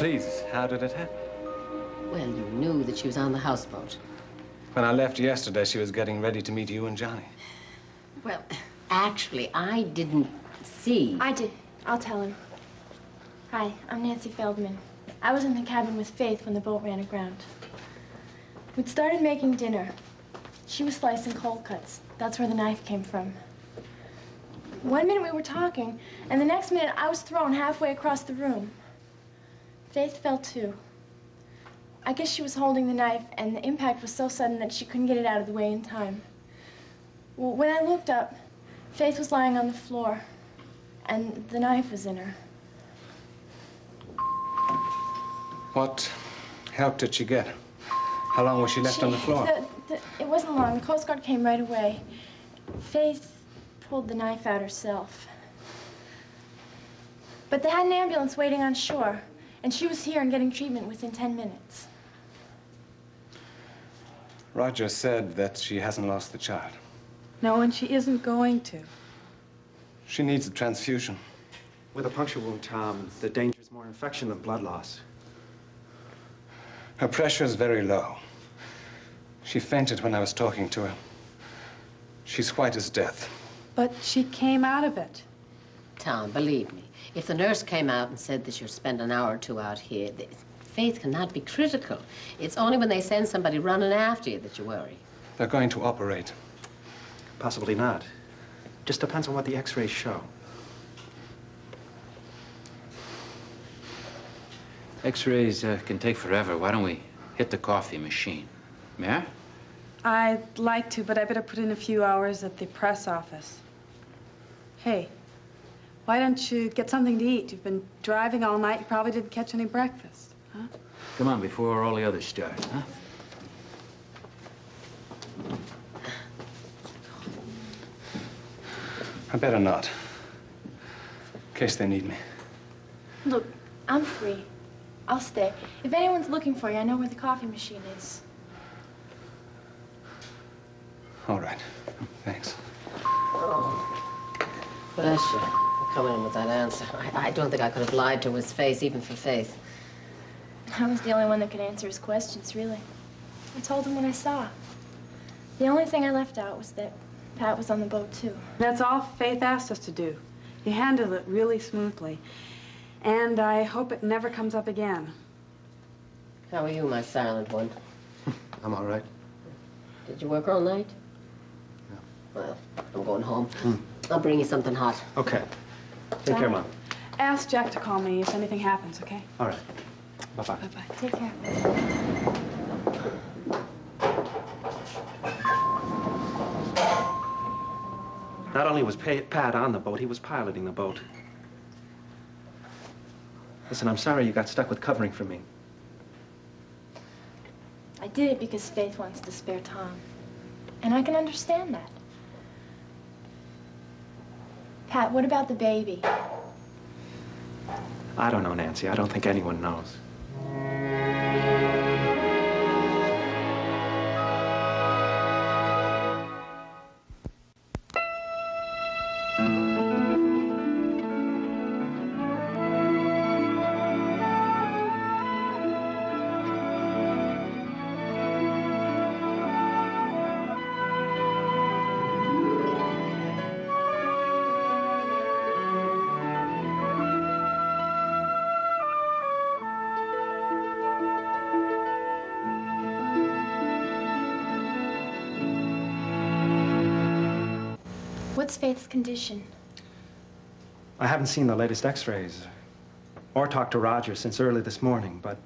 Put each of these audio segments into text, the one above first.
Please, how did it happen? Well, you knew that she was on the houseboat. When I left yesterday, she was getting ready to meet you and Johnny. Well, actually, I didn't see. I did. I'll tell him. Hi, I'm Nancy Feldman. I was in the cabin with Faith when the boat ran aground. We'd started making dinner. She was slicing cold cuts. That's where the knife came from. One minute we were talking, and the next minute I was thrown halfway across the room. Faith fell too. I guess she was holding the knife, and the impact was so sudden that she couldn't get it out of the way in time. Well, when I looked up, Faith was lying on the floor, and the knife was in her. What help did she get? How long was she left on the floor? It wasn't long. The Coast Guard came right away. Faith pulled the knife out herself. But they had an ambulance waiting on shore, and she was here and getting treatment within 10 minutes. Roger said that she hasn't lost the child. No, and she isn't going to. She needs a transfusion. With a puncture wound, Tom, the danger is more infection than blood loss. Her pressure is very low. She fainted when I was talking to her. She's white as death. But she came out of it. Tom, believe me, if the nurse came out and said that you'll spend an hour or two out here, Faith cannot be critical. It's only when they send somebody running after you that you worry. They're going to operate. Possibly not. Just depends on what the X-rays show. X-rays can take forever. Why don't we hit the coffee machine? Mayor? I'd like to, but I better put in a few hours at the press office. Hey, why don't you get something to eat? You've been driving all night. You probably didn't catch any breakfast, huh? Come on, before all the others start, huh? I better not, in case they need me. Look, I'm free. I'll stay. If anyone's looking for you, I know where the coffee machine is. All right. Thanks. Oh, bless you for coming in with that answer. I don't think I could have lied to his face, even for Faith. I was the only one that could answer his questions, really. I told him what I saw. The only thing I left out was that Pat was on the boat, too. That's all Faith asked us to do. You handled it really smoothly. And I hope it never comes up again. How are you, my silent one? I'm all right. Did you work all night? No. Well, I'm going home. I'll bring you something hot. Okay. Take care, Mom. Ask Jack to call me if anything happens, okay? All right. Bye-bye. Bye-bye. Take care. Not only was Pat on the boat, he was piloting the boat. Listen, I'm sorry you got stuck with covering for me. I did it because Faith wants to spare Tom. And I can understand that. Pat, what about the baby? I don't know, Nancy. I don't think anyone knows. What's Faith's condition? I haven't seen the latest X-rays or talked to Roger since early this morning, but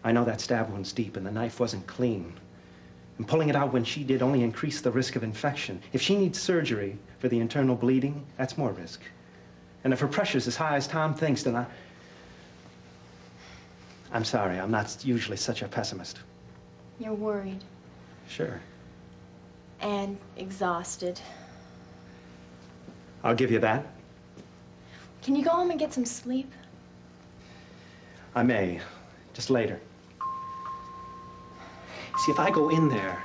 I know that stab wound's deep and the knife wasn't clean. And pulling it out when she did only increased the risk of infection. If she needs surgery for the internal bleeding, that's more risk. And if her pressure's as high as Tom thinks, then I'm sorry, I'm not usually such a pessimist. You're worried. Sure. And exhausted. I'll give you that. Can you go home and get some sleep? I may, just later. See, if I go in there,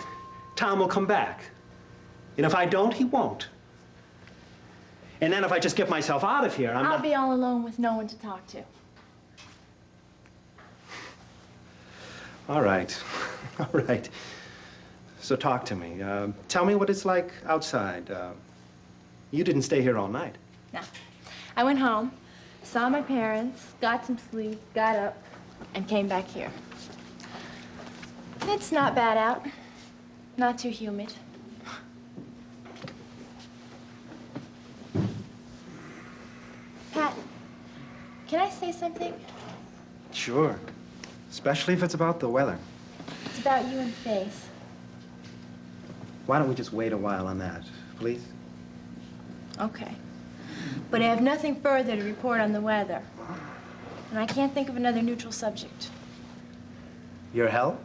Tom will come back. And if I don't, he won't. And then if I just get myself out of here, I'll be all alone with no one to talk to. All right. All right. So talk to me. Tell me what it's like outside. You didn't stay here all night. No. I went home, saw my parents, got some sleep, got up, and came back here. It's not bad out. Not too humid. Pat, can I say something? Sure. Especially if it's about the weather. It's about you and Faith. Why don't we just wait a while on that, please? Okay. But I have nothing further to report on the weather. And I can't think of another neutral subject. Your health?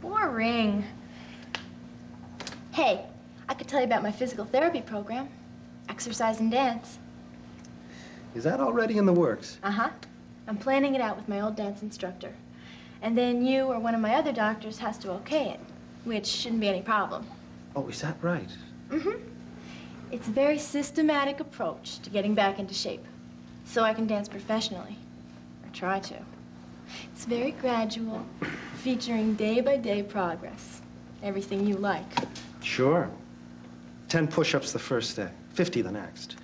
Boring. Hey, I could tell you about my physical therapy program. Exercise and dance. Is that already in the works? Uh-huh. I'm planning it out with my old dance instructor. And then you or one of my other doctors has to okay it, which shouldn't be any problem. Oh, is that right? Mm-hmm. It's a very systematic approach to getting back into shape, so I can dance professionally, or try to. It's very gradual, featuring day-by-day progress. Everything you like. Sure. 10 push-ups the first day, 50 the next.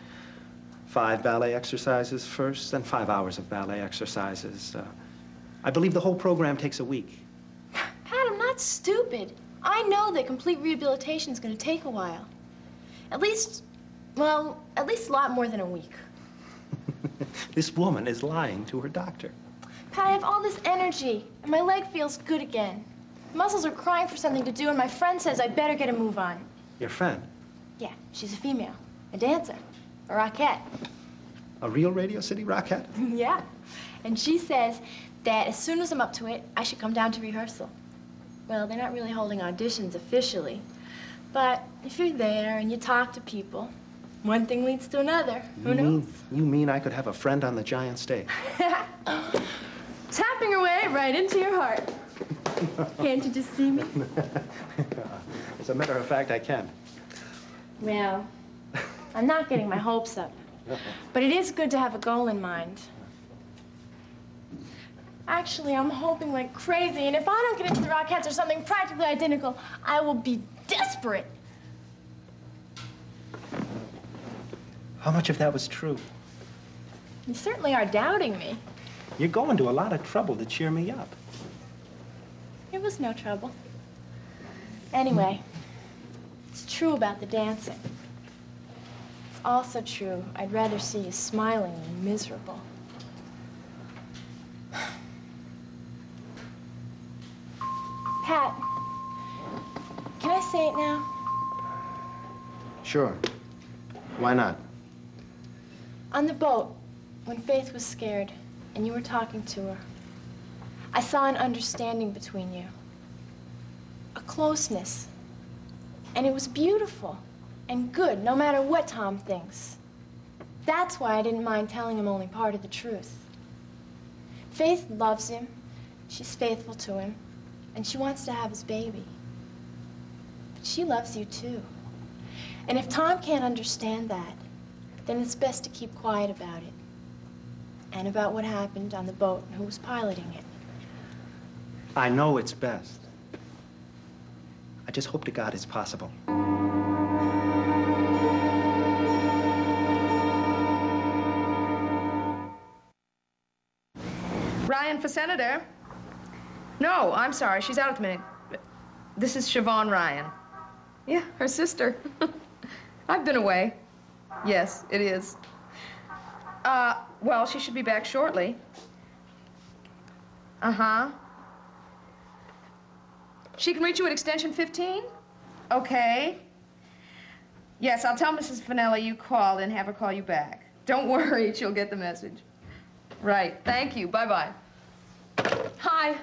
5 ballet exercises first, then 5 hours of ballet exercises. I believe the whole program takes a week. Pat, I'm not stupid. I know that complete rehabilitation is going to take a while. At least a lot more than a week. This woman is lying to her doctor. Pat, I have all this energy, and my leg feels good again. Muscles are crying for something to do, and my friend says I better get a move on. Your friend? Yeah, she's a female, a dancer, a rockette. A real Radio City rockette? Yeah, and she says that as soon as I'm up to it, I should come down to rehearsal. Well, they're not really holding auditions officially, but if you're there and you talk to people, one thing leads to another. Who knows? You mean I could have a friend on the giant stage? Tapping her way right into your heart. Can't you just see me? As a matter of fact, I can. Well, I'm not getting my hopes up, but it is good to have a goal in mind. Actually, I'm hoping like crazy, and if I don't get into the Rockettes or something practically identical, I will be desperate. How much of that was true? You certainly are doubting me. You're going to a lot of trouble to cheer me up. It was no trouble. Anyway, it's true about the dancing. It's also true I'd rather see you smiling than miserable. Pat, can I say it now? Sure. Why not? On the boat, when Faith was scared and you were talking to her, I saw an understanding between you. A closeness. And it was beautiful and good, no matter what Tom thinks. That's why I didn't mind telling him only part of the truth. Faith loves him, she's faithful to him, and she wants to have his baby. But she loves you too. And if Tom can't understand that, then it's best to keep quiet about it. And about what happened on the boat and who was piloting it. I know it's best. I just hope to God it's possible. Ryan for senator. No, I'm sorry. She's out at the minute. This is Siobhan Ryan. Yeah, her sister. I've been away. Yes, it is. Well, she should be back shortly. Uh-huh. She can reach you at extension 15? Okay. Yes, I'll tell Mrs. Finelli you called and have her call you back. Don't worry, she'll get the message. Right, thank you. Bye-bye. Hi.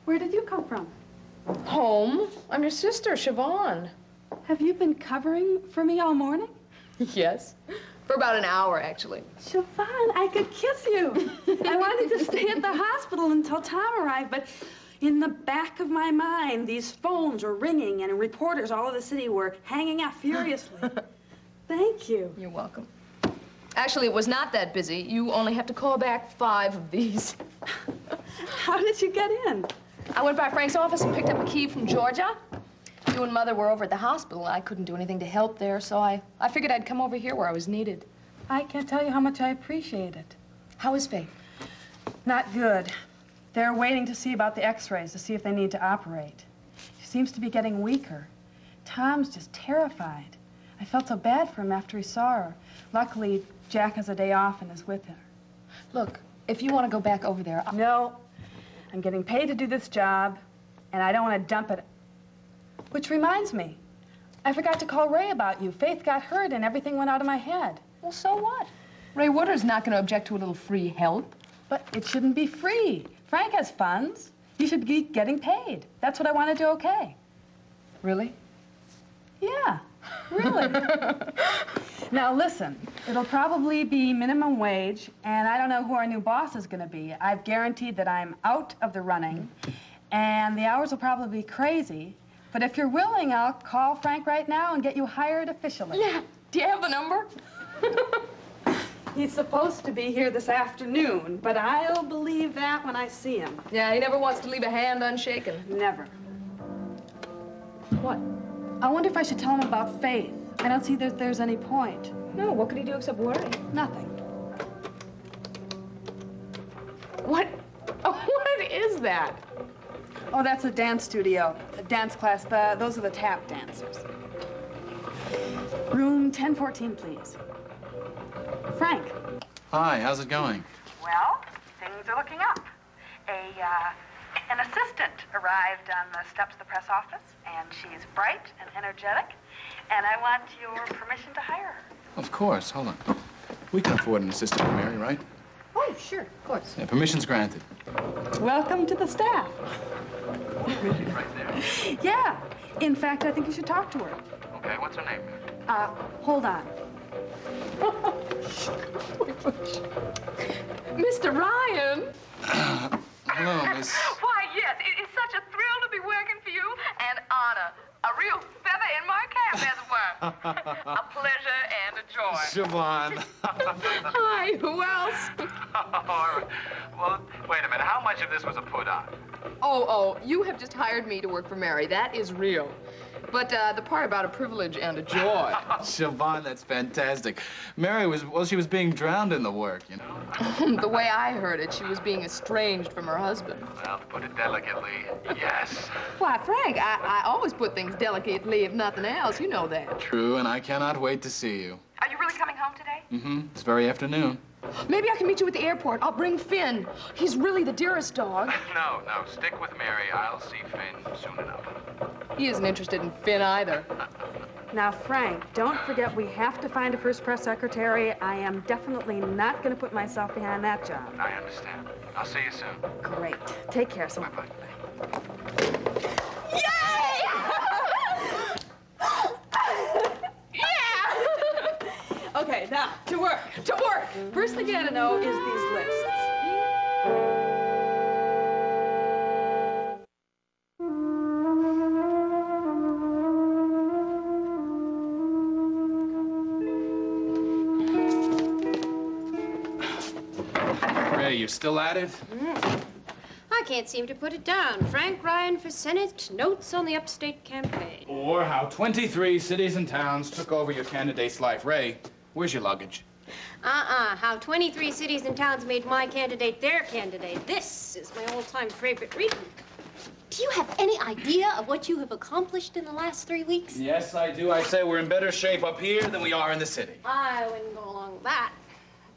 Where did you come from? Home. I'm your sister, Siobhan. Have you been covering for me all morning? Yes. For about an hour, actually. Siobhan, I could kiss you. I wanted to stay at the hospital until Tom arrived, but in the back of my mind, these phones were ringing and reporters all over the city were hanging out furiously. Thank you. You're welcome. Actually, it was not that busy. You only have to call back 5 of these. How did you get in? I went by Frank's office and picked up a key from Georgia. You and Mother were over at the hospital, and I couldn't do anything to help there, so I figured I'd come over here where I was needed. I can't tell you how much I appreciate it. How is Faith? Not good. They're waiting to see about the x-rays to see if they need to operate. She seems to be getting weaker. Tom's just terrified. I felt so bad for him after he saw her. Luckily, Jack has a day off and is with her. Look, if you want to go back over there... No, I'm getting paid to do this job, and I don't want to dump it. Which reminds me, I forgot to call Ray about you. Faith got hurt and everything went out of my head. Well, so what? Ray Woodard's not going to object to a little free help. But it shouldn't be free. Frank has funds. You should be getting paid. That's what I want to do, okay? Really? Yeah, really. Now, listen, it'll probably be minimum wage, and I don't know who our new boss is going to be. I've guaranteed that I'm out of the running, and the hours will probably be crazy. But if you're willing, I'll call Frank right now and get you hired officially. Yeah. Do you have the number? He's supposed to be here this afternoon, but I'll believe that when I see him. Yeah, he never wants to leave a hand unshaken. Never. What? I wonder if I should tell him about Faith. I don't see that there's any point. No, what could he do except worry? Nothing. What? Oh, what is that? Oh, that's a dance studio, a dance class. Those are the tap dancers. Room 1014, please. Frank. Hi, how's it going? Well, things are looking up. An assistant arrived on the steps of the press office, and she's bright and energetic, and I want your permission to hire her. Of course, hold on. We can afford an assistant for Mary, right? Oh, sure, of course. Yeah, permission's granted. Welcome to the staff. Right there. Yeah. In fact, I think you should talk to her. Okay, what's her name? Hold on. Mr. Ryan! Hello, Miss... Why, yes, it is such a thrill to be working for you, and honor. A real feather in my cap, as it were. A pleasure and a joy. Siobhan. Hi, who else? All right. Well, wait a minute. How much of this was a put-on? Oh, you have just hired me to work for Mary. That is real. But the part about a privilege and a joy. Siobhan, that's fantastic. Mary was, well, she was being drowned in the work, you know. The way I heard it, she was being estranged from her husband. Well, to put it delicately, yes. Why, Frank, I always put things delicately, if nothing else. You know that. True, and I cannot wait to see you. Are you really coming home today? Mm-hmm. This very afternoon. Maybe I can meet you at the airport. I'll bring Finn. He's really the dearest dog. No, stick with Mary. I'll see Finn soon enough. He isn't interested in Finn either. Now, Frank, don't forget we have to find a first press secretary. I am definitely not going to put myself behind that job. I understand. I'll see you soon. Great. Take care, so Bye-bye. Okay, now, to work. To work! First thing you gotta know is these lists. Ray, you're still at it? I can't seem to put it down. Frank Ryan for Senate, notes on the upstate campaign. Or how 23 cities and towns took over your candidate's life. Ray, where's your luggage? How 23 cities and towns made my candidate their candidate. This is my all-time favorite reading. Do you have any idea of what you have accomplished in the last 3 weeks? Yes, I do. I say we're in better shape up here than we are in the city. I wouldn't go along with that.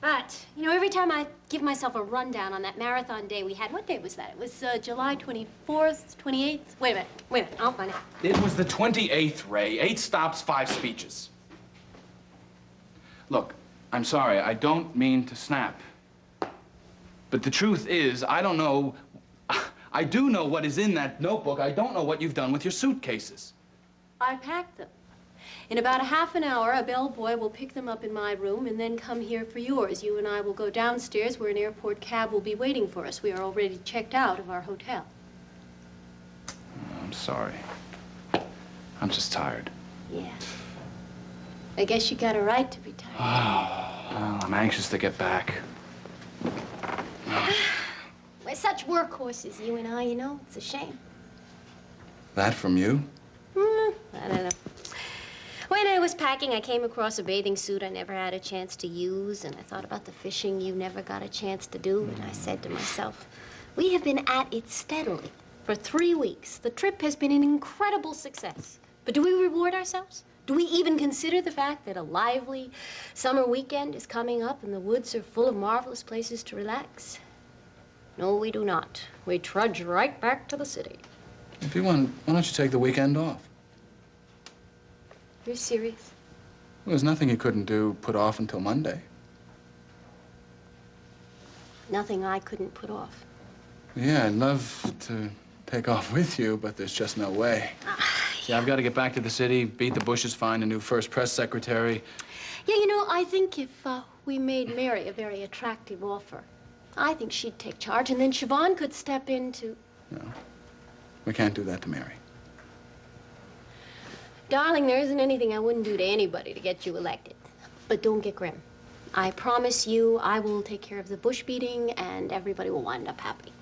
But, you know, every time I give myself a rundown on that marathon day we had, what day was that? It was July 24th, 28th? Wait a minute, I'll find it. It was the 28th, Ray. 8 stops, 5 speeches. Look, I'm sorry, I don't mean to snap. But the truth is, I don't know... I do know what is in that notebook. I don't know what you've done with your suitcases. I packed them. In about a half an hour, a bellboy will pick them up in my room and then come here for yours. You and I will go downstairs where an airport cab will be waiting for us. We are already checked out of our hotel. I'm sorry. I'm just tired. Yeah. I guess you got a right to be tired. Well, I'm anxious to get back. My such workhorses, you and I, you know. It's a shame. That from you? I don't know. When I was packing, I came across a bathing suit I never had a chance to use, and I thought about the fishing you never got a chance to do, and I said to myself, we have been at it steadily for 3 weeks. The trip has been an incredible success. But do we reward ourselves? Do we even consider the fact that a lively summer weekend is coming up and the woods are full of marvelous places to relax? No, we do not. We trudge right back to the city. If you want, why don't you take the weekend off? You're serious? Well, there's nothing you couldn't do, put off until Monday. Nothing I couldn't put off. Yeah, I'd love to take off with you, but there's just no way. See, I've got to get back to the city, beat the bushes, find a new first press secretary. Yeah, you know, I think if we made Mary a very attractive offer, I think she'd take charge, and then Siobhan could step into... No, we can't do that to Mary. Darling, there isn't anything I wouldn't do to anybody to get you elected. But don't get grim. I promise you I will take care of the bush beating, and everybody will wind up happy.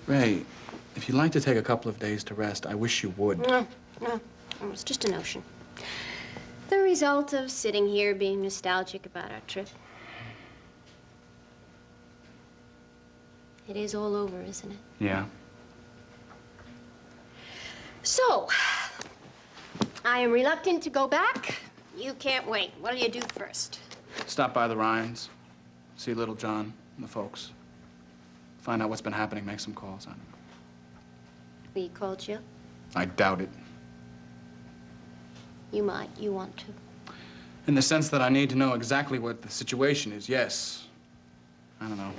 Ray, if you'd like to take a couple of days to rest, I wish you would. No, it's just a notion. The result of sitting here being nostalgic about our trip. It is all over, isn't it? Yeah. So, I am reluctant to go back. You can't wait. What'll you do first? Stop by the Ryans, see little John and the folks. Find out what's been happening, make some calls on him. Will you call Jill? I doubt it. You might. You want to. In the sense that I need to know exactly what the situation is, yes. I don't know.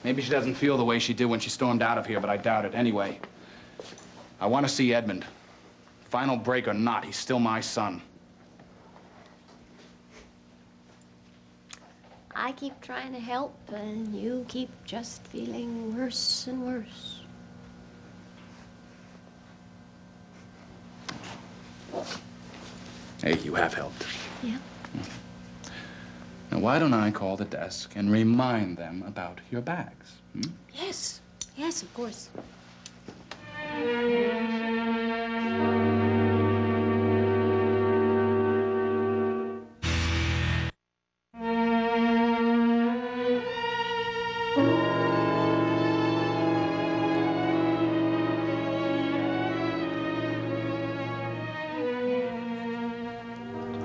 Maybe she doesn't feel the way she did when she stormed out of here, but I doubt it. Anyway, I want to see Edmund. Final break or not, he's still my son. I keep trying to help, and you keep just feeling worse and worse. Hey, you have helped. Yeah. Now, why don't I call the desk and remind them about your bags? Hmm? Yes. Yes, of course.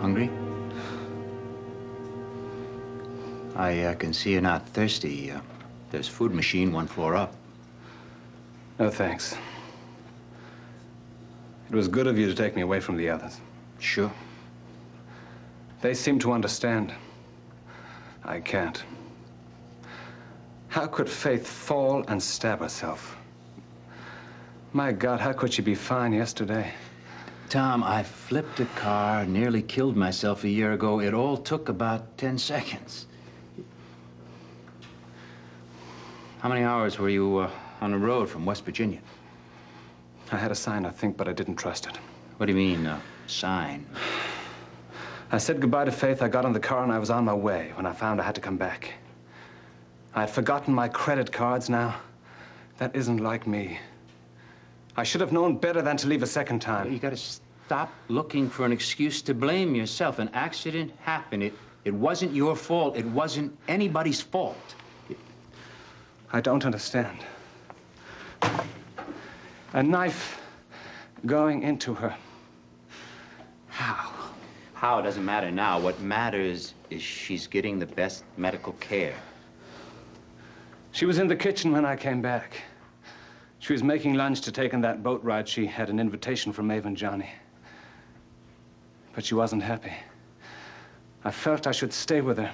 Hungry? I can see you're not thirsty. There's a food machine 1 floor up. No, thanks. It was good of you to take me away from the others. Sure. They seem to understand. I can't. How could Faith fall and stab herself? My God, how could she be fine yesterday? Tom, I flipped a car, nearly killed myself a year ago. It all took about 10 seconds. How many hours were you on the road from West Virginia? I had a sign, I think, but I didn't trust it. What do you mean, sign? I said goodbye to Faith, I got in the car, and I was on my way when I found I had to come back. I had forgotten my credit cards now. That isn't like me. I should have known better than to leave a second time. You gotta stop looking for an excuse to blame yourself. An accident happened. It wasn't your fault. It wasn't anybody's fault. I don't understand. A knife going into her. How? How doesn't matter now. What matters is she's getting the best medical care. She was in the kitchen when I came back. She was making lunch to take on that boat ride. She had an invitation from Maeve and Johnny. But she wasn't happy. I felt I should stay with her.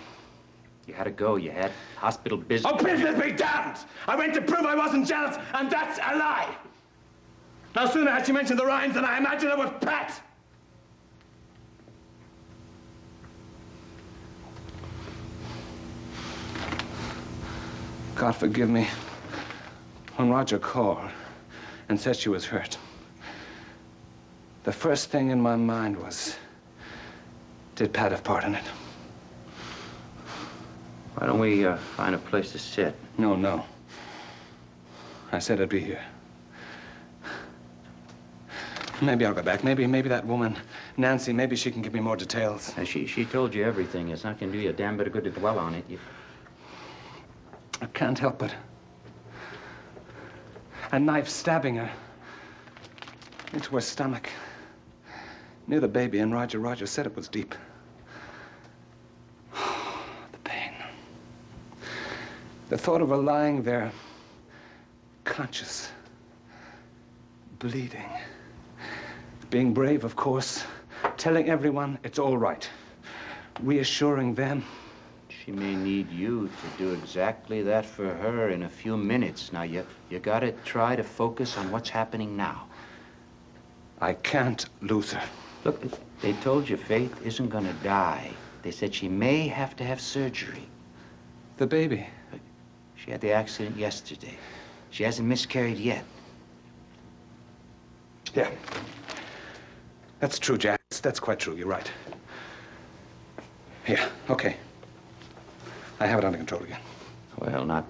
You had to go. You had hospital business. Oh, business be damned! I went to prove I wasn't jealous, and that's a lie! No sooner had she mentioned the Ryans than I imagined it was Pat! God forgive me. When Roger called and said she was hurt, the first thing in my mind was, did Pat have part in it? Why don't we find a place to sit? No. I said I'd be here. Maybe I'll go back. Maybe that woman, Nancy, maybe she can give me more details. She told you everything. It's not going to do you a damn bit of good to dwell on it. I can't help it. A knife stabbing her into her stomach. Near the baby, and Roger said it was deep. The pain. The thought of her lying there, conscious, bleeding. Being brave, of course. Telling everyone it's all right. Reassuring them. She may need you to do exactly that for her in a few minutes. Now, you gotta try to focus on what's happening now. I can't lose her. Look, they told you Faith isn't gonna die. They said she may have to have surgery. The baby? She had the accident yesterday. She hasn't miscarried yet. Yeah. That's true, Jack. That's quite true. You're right. Yeah, okay. I have it under control again. Well, not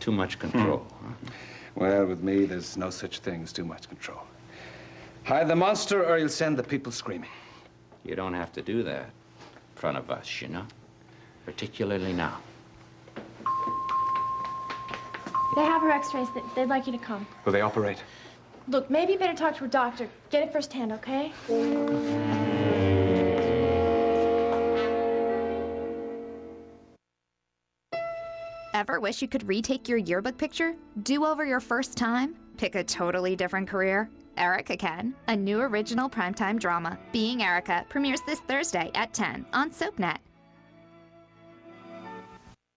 too much control. Huh? Well, with me, there's no such thing as too much control. Hide the monster, or you'll send the people screaming. You don't have to do that in front of us, you know? Particularly now. They have her x-rays. They'd like you to come. Will they operate? Look, maybe you better talk to a doctor. Get it firsthand, okay? Ever wish you could retake your yearbook picture? Do over your first time? Pick a totally different career? Erica Can, a new original primetime drama, Being Erica, premieres this Thursday at 10 on SoapNet.